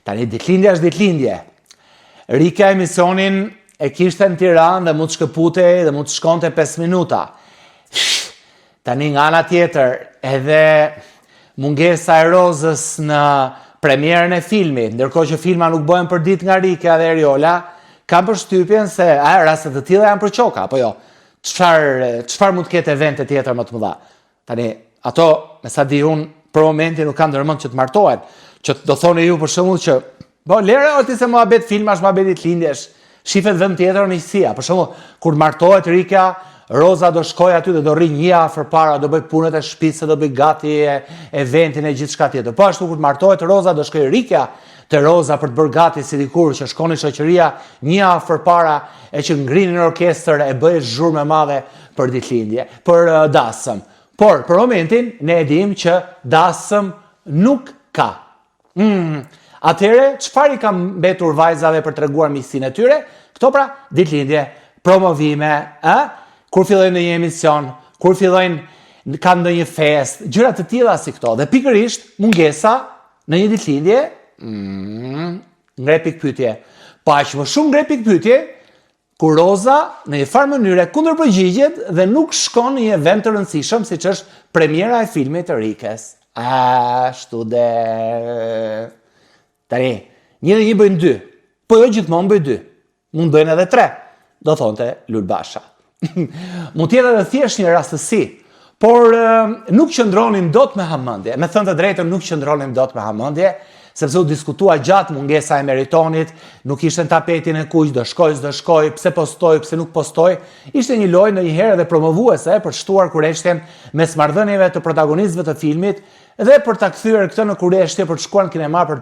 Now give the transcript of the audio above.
tani ditëlindja është ditëlindje. Rika emisionin e kishte në Tiranë dhe mund të shkëpute dhe mund të shkonte 5 minuta. Tani nga ana tjetër, edhe mungesa e Rozës në premierën e filmit, ndërkohë që filma nuk bëhen për ditë nga Rika dhe Eriola, kam përshtypjen se rastet të tilla janë për çoka, apo jo. Çfarë mund të ketë evente tjetër më të mëdha? Tani ato, me sa di unë, për momentin nuk kanë ndërmend që të martohen, që do thoni ju për shembull që lere oti se muhabet filmash, muhabet ditëlindjesh, shifet vend tjetër miqësia. Për shembull, kur martohet Rika, Roza do shkoj aty dhe do rri një javë përpara, do bëj punët e shtëpisë, do bëj gati eventin e gjithçka tjetër. Po ashtu kur martohet Roza, do shkoj Rika te Roza për të bërë gati si dikur që shkoni shoqëria një javë përpara e që ngrinin orkestër e bëj zhurmë e madhe për ditëlindje, për dasëm. Por për momentin ne e dim që dasëm nuk ka. Atëherë, çfarë i ka mbetur vajzave për treguar miqësinë e tyre? Këto pra ditëlindje, promovime, kur fillojnë ndonjë emision, kur fillojnë kanë ndonjë festë, gjëra të tilla si këto. Dhe pikërisht mungesa në një ditëlindje ngre pikpyetje. Po aq më shumë ngre pikpyetje kur Roza në një farë mënyre kundërpërgjigjet dhe nuk shkon në një event të rëndësishëm siç është premiera e filmit të Rikës. Ashtu dhe tani, 1 dhe 1 bëjnë 2, po jo gjithmonë bëjnë 2. Mund bëjnë edhe 3, do thonte Lul Basha. Mund tjetë edhe thjesht një rastësi, por nuk qëndronim dot me hamendje. Me thënë të drejtën, nuk qëndronim dot me hamendje, sepse u diskutua gjatë mungesa e Meritonit, nuk ishte në tapetin e kuq, do shkoj, s'do shkoj, pse postoj, pse nuk postoj. Ishte një lojë ndonjëherë edhe promovuese për shtuar kurreshtjen mes marrëdhënieve të protagonistëve të filmit dhe për ta kthyer këtë në kurreshtje për të shkuar në kinema për